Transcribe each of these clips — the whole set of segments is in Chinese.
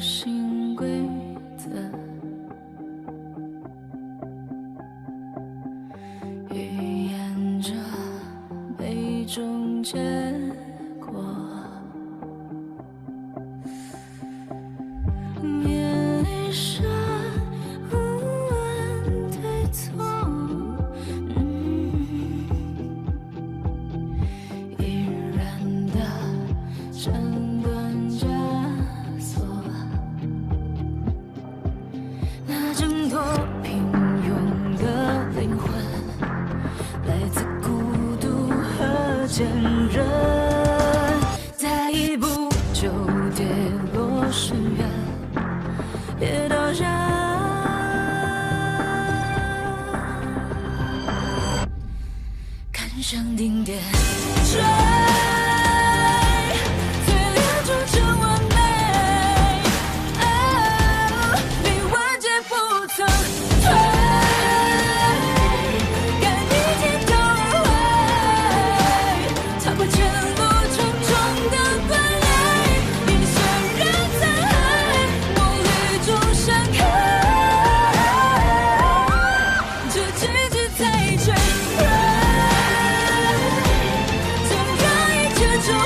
新规则，预言着每种结果。面里是无问对错，依然的斩断枷锁。那挣脱平庸的灵魂，来自孤独和坚韧，再一步就跌落深渊，别倒下，看向顶点，追，淬炼出真完美，比万劫不曾退，敢逆天头而回，踏破前路重重的堡垒，你显然残骸，梦里中闪开，这奇迹在坠落。就会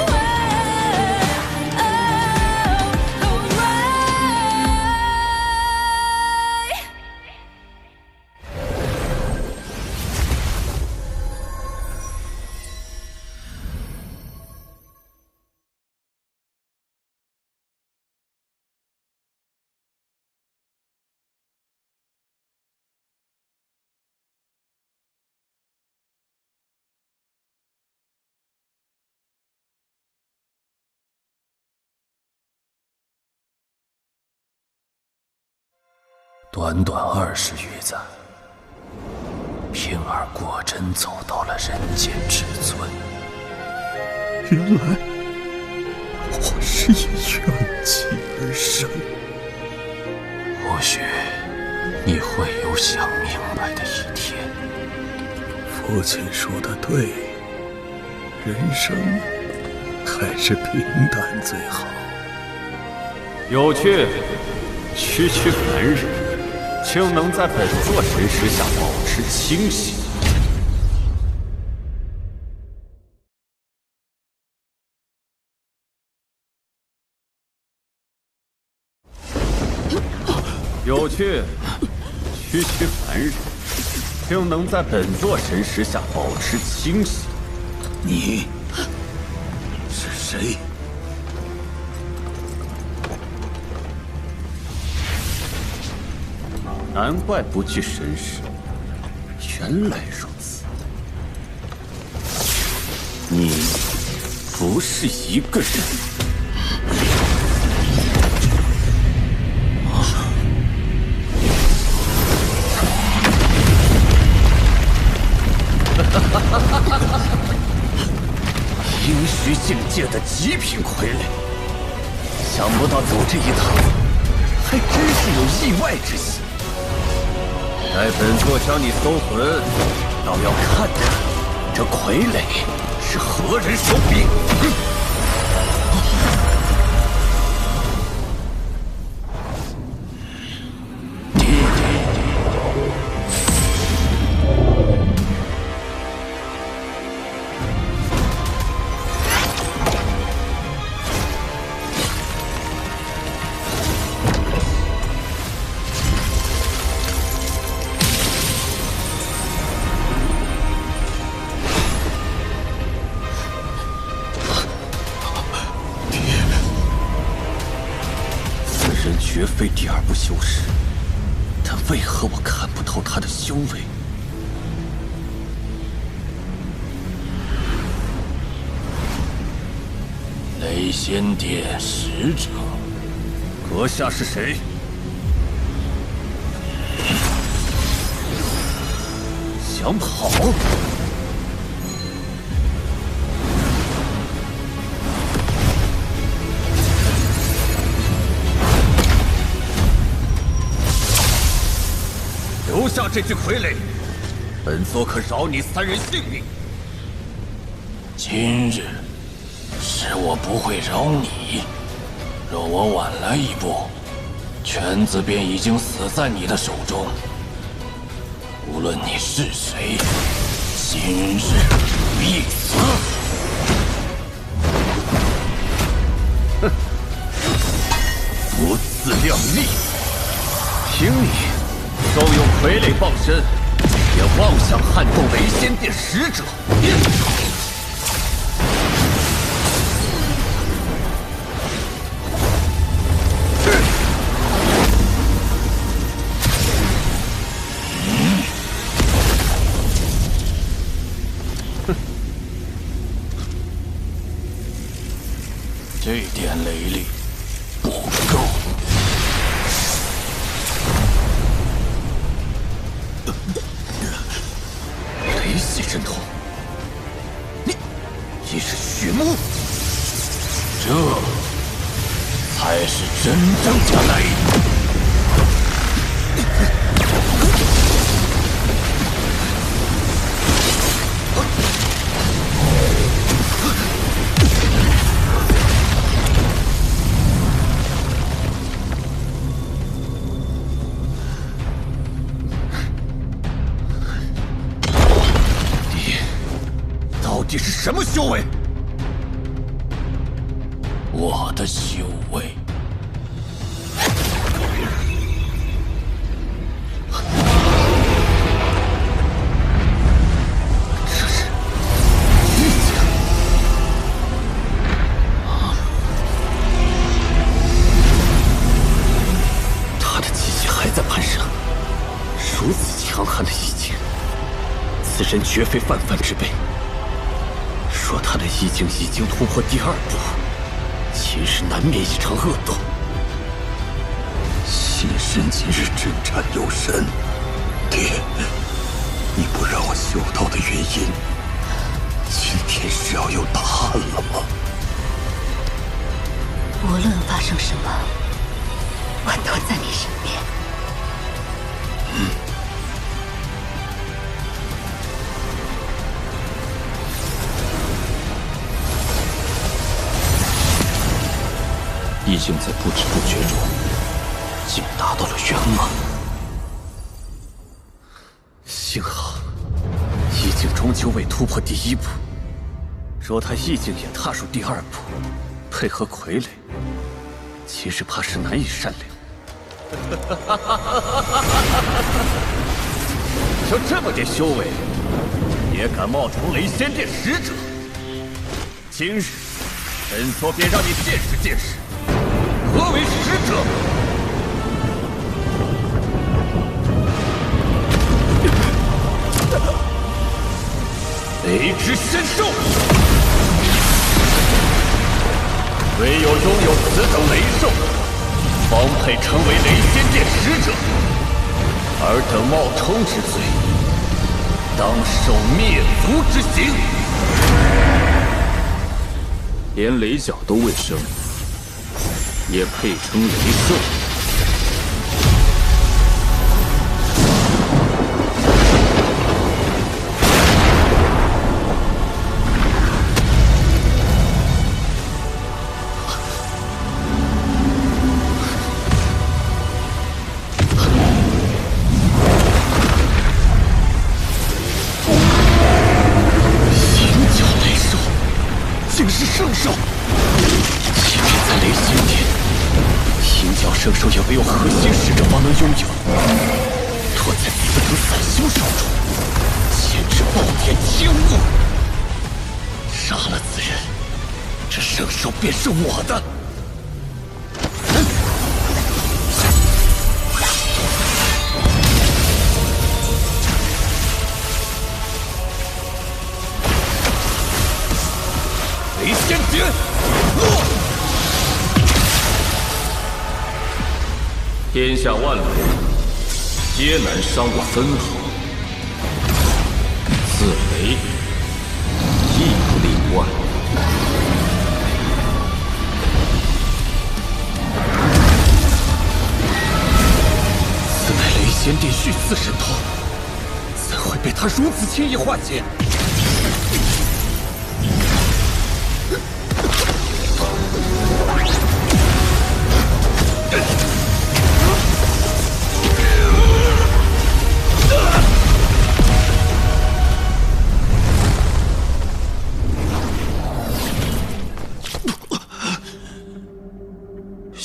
短短20余载，平儿果真走到了人间至尊。原来我是以怨气而生。或许你会有想明白的一天。父亲说的对，人生还是平淡最好。有趣，区区凡人，竟能在本座神识下保持清醒。有趣，区区凡人，竟能在本座神识下保持清醒。你是谁？难怪不惧神识，原来如此。你不是一个人。阴虚境界的极品傀儡，想不到走这一趟，还真是有意外之喜。待本座将你搜魂，倒要看看这傀儡是何人手笔。绝非第二不修士，但为何我看不透他的修为？雷仙殿使者，阁下是谁？想跑？留下这具傀儡，本座可饶你3人性命。今日是我不会饶你，若我晚来一步，犬子便已经死在你的手中。无论你是谁，今日必死！哼，不自量力！凭你收用傀儡傍身，也妄想撼动雷仙殿使者！这点雷力不够。雷系神通，你是血魔，这才是真正的雷。你是什么修为？我的修为，这是玉甲啊！他的气息还在攀升，如此强悍的意境，此人绝非泛泛之辈。若他的意境已经突破第2步，今日难免一场恶斗。新神今日征战有神，爹，你不让我修道的原因，今天是要有答案了吗？无论发生什么，我都在你身边。意境在不知不觉中，竟达到了圆满。幸好，意境终究未突破第1步。若他意境也踏入第2步，配合傀儡，今日怕是难以善了。就这么点修为，也敢冒充雷仙殿使者？今日，本座便让你见识见识。何为使者？雷之神兽，唯有拥有此等雷兽，方配成为雷仙殿使者。尔等冒充之罪，当受灭族之刑。连雷角都未生，也配称雷兽？竟是圣兽！即便在雷仙殿，银角圣兽也唯有核心使者方能拥有。托在此等散修手中，简直暴殄天物！杀了此人，这圣兽便是我的。雷仙诀，天下万雷，皆难伤我分毫。此雷亦不例外。此乃雷仙殿续次神通，怎会被他如此轻易化解？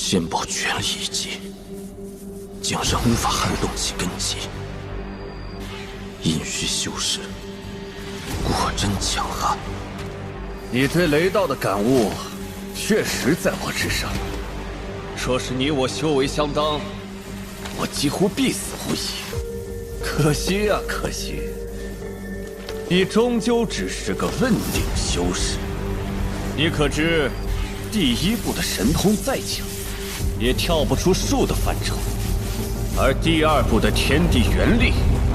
仙宝全力一击，竟然无法撼动其根基。阴虚修士，果真强悍。你对雷道的感悟，确实在我之上。若是你我修为相当，我几乎必死无疑。可惜呀，可惜，你终究只是个问鼎修士。你可知，第一步的神通再强，也跳不出术的范畴；而第二步的天地元力，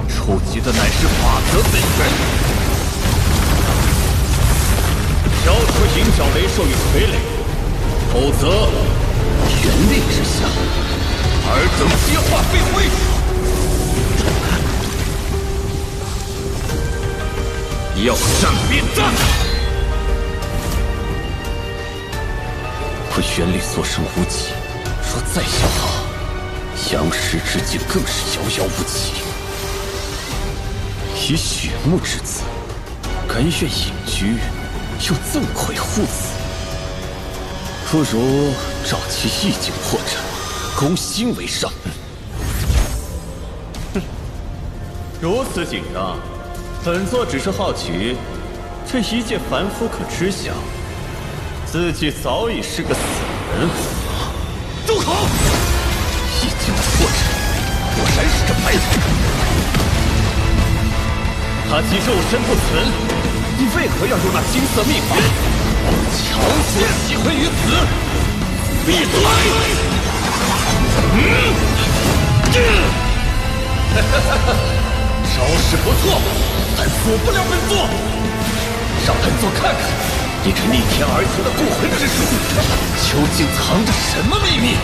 触及的乃是法则本源。交出银角雷兽与傀儡，否则元力之下，尔等皆化飞灰。要战便战！我元力所生无极，若再消耗，阳时之境更是遥遥无期。以血木之子，甘愿隐居，又赠魁护子，不如照其意境破绽，攻心为上。如此景当，本座只是好奇，这一介凡夫可知晓，自己早已是个死人。住口！意境的破绽，果然是这白虎。他既肉身不存，你为何要用那金色秘法，强行吸魂于此？闭嘴！招式不错，但辅不了本座。让本座看看你这逆天而行的固魂之术，究竟藏着什么秘密？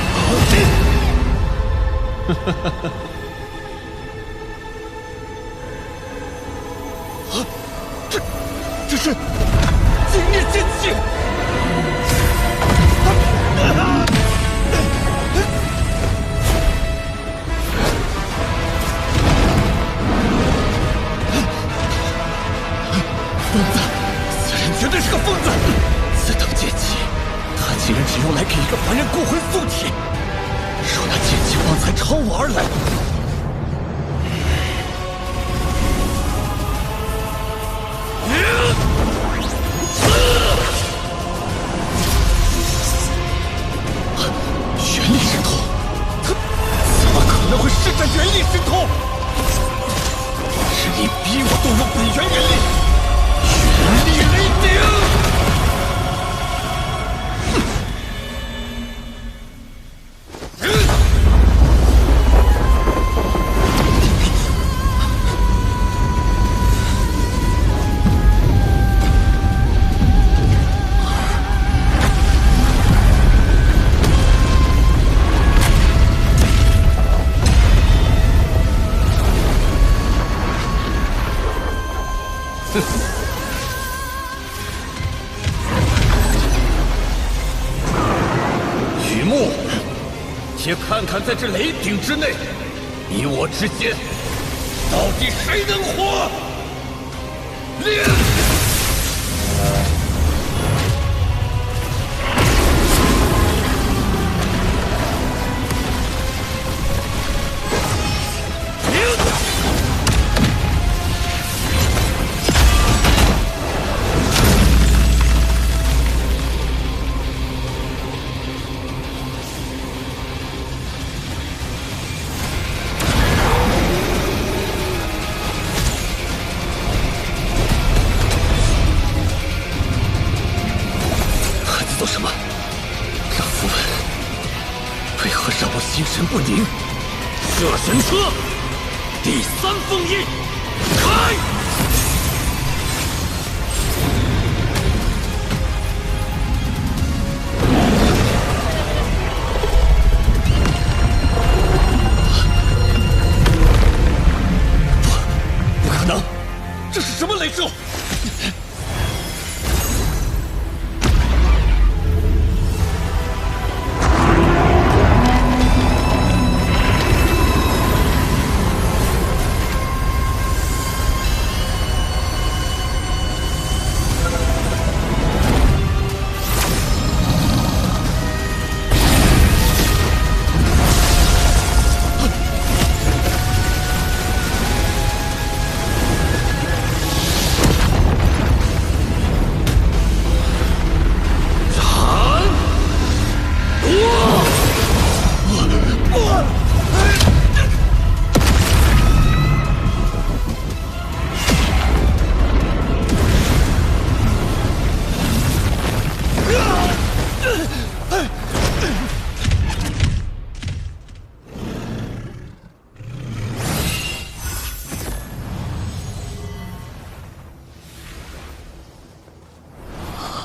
这是精灭剑气！疯子，此人绝对是个疯子！此等剑气，他竟然只用来给一个凡人固魂附体。若那剑气方才朝我而来，元力神通，他怎么可能会施展元力神通？是你逼我动用本源元力，元力雷霆！雨幕，且看看在这雷鼎之内，你我之间到底谁能活？烈！做什么？老夫问，为何让我心神不宁？射神车，第三封印，开！不可能！这是什么雷兽？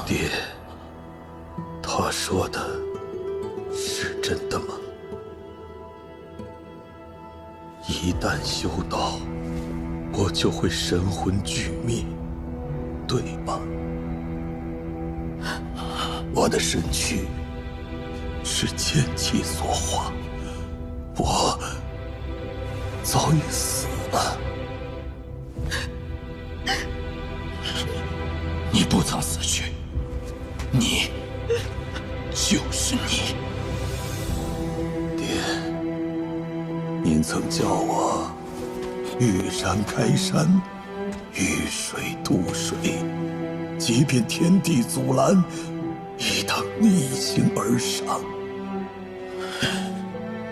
爹，他说的是真的吗？一旦修道，我就会神魂俱灭，对吧？我的身躯是剑气所化，我早已死了。你不曾死去，你就是你。爹，您曾叫我遇山开山，遇水渡水，即便天地阻拦，亦当逆行而上。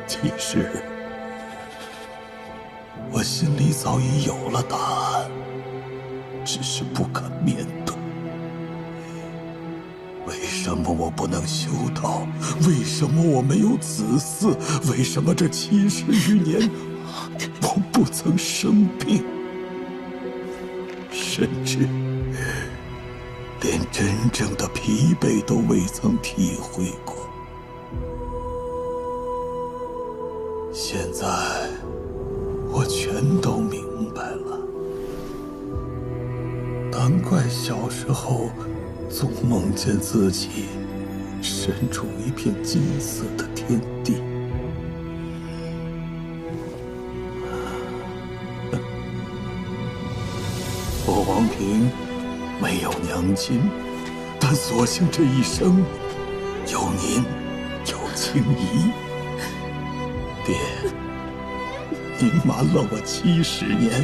其实，我心里早已有了答案，只是不敢面对。为什么我不能修道？为什么我没有子嗣？为什么这70余年我不曾生病？甚至连真正的疲惫都未曾体会过。现在我全都明白了，难怪小时候总梦见自己身处一片金色的天地。我王平没有娘亲，但所幸这一生有您，有青姨。爹，您瞒了我70年，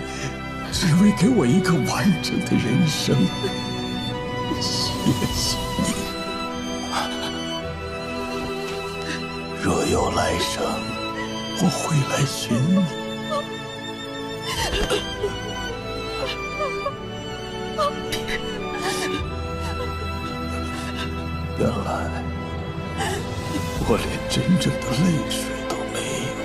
只为给我一个完整的人生。谢谢你。若有来生，我会来寻你。原来我连真正的泪水都没有。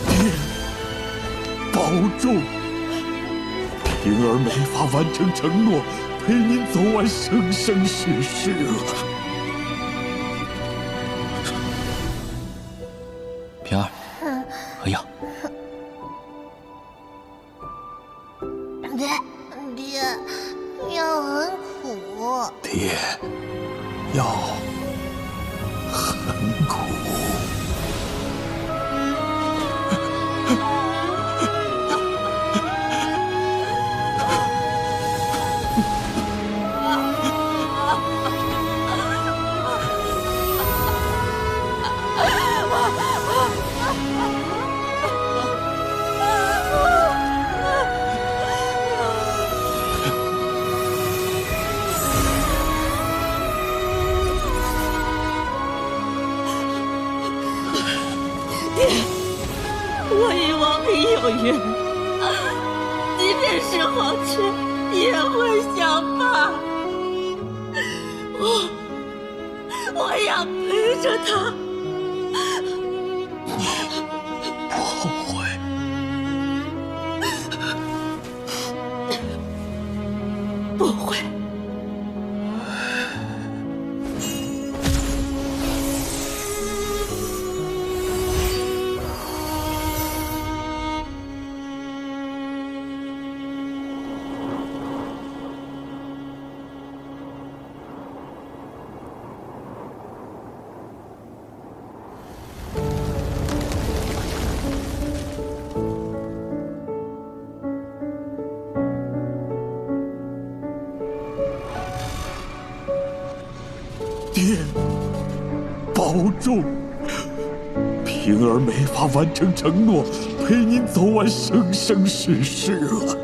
爹，保重！平儿没法完成承诺，陪您走完生生世世了。平儿，喝药。爹，药很苦。爹，药很苦。我与王平有约，即便是黄泉，也会相伴。我要陪着他。不会。不会。爹，保重！平儿没法完成承诺，陪您走完生生世世了。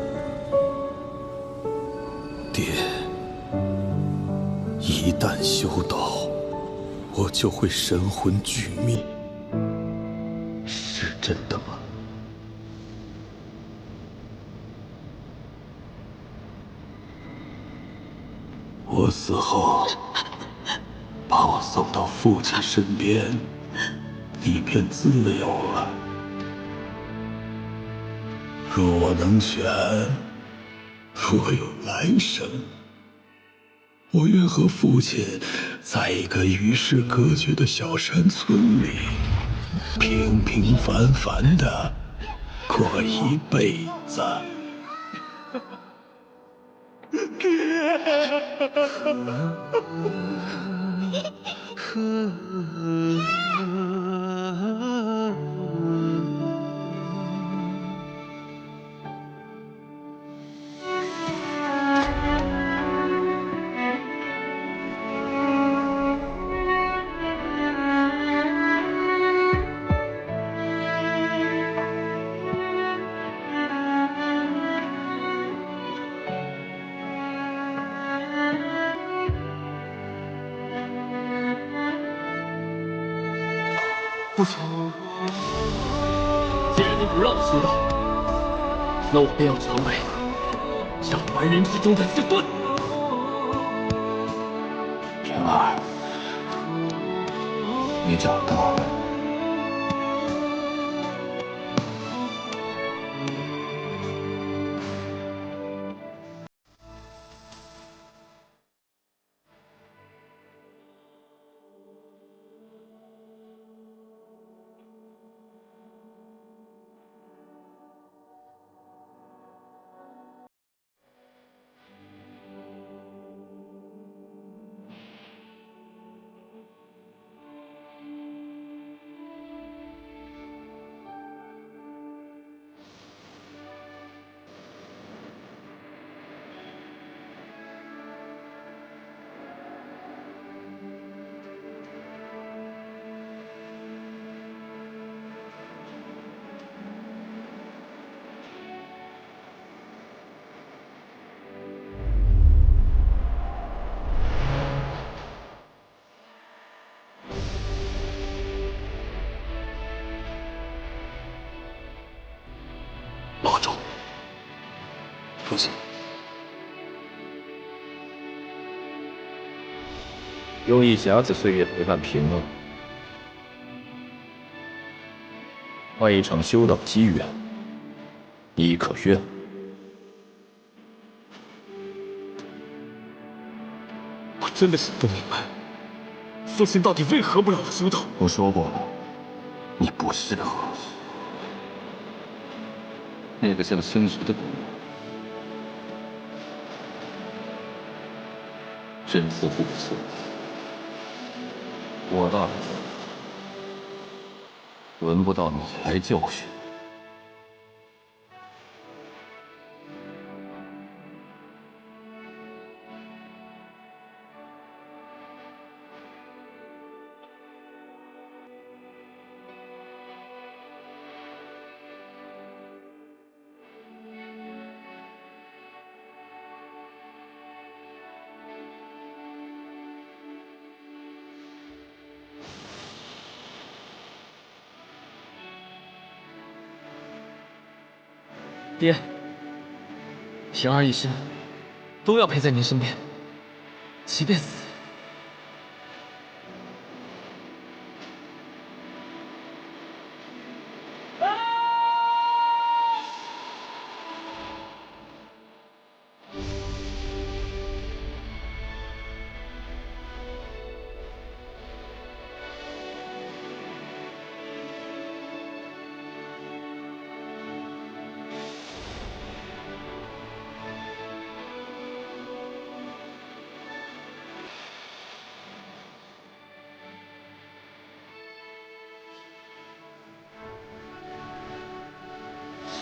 爹，一旦修道，我就会神魂俱灭，是真的吗？我死后，把我送到父亲身边，你便自由了。若我能选，若有来生，我愿和父亲在一个与世隔绝的小山村里，平平凡凡的过一辈子。父亲，既然你不让我修道，那我便要成为这凡人之中的至尊。玄儿，你长大了。保重，父亲。用一匣子岁月陪伴平乐，换一场修道机缘，你可愿？我真的是不明白，父亲到底为何不让我修道？我说过了，你不适合。那个像星矢的鬼，真不不错。我大了，轮不到你来教训。爹，玄儿一生都要陪在您身边，即便死。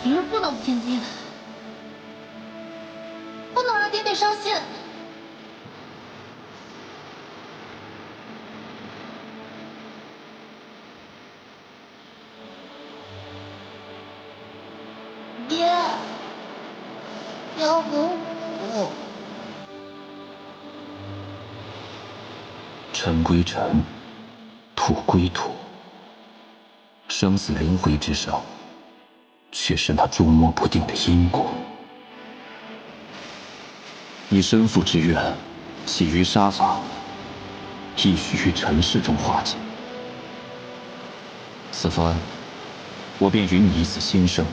女儿不能不听爹，不能让爹爹伤心。爹，要不我……尘归尘，土归土，生死轮回之上，却是那捉摸不定的因果。你生父之愿，起于沙场，亦须于尘世中化解。此番，我便与你一次新生，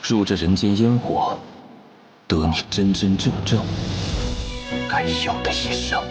入这人间烟火，得你真真正正该有的一生。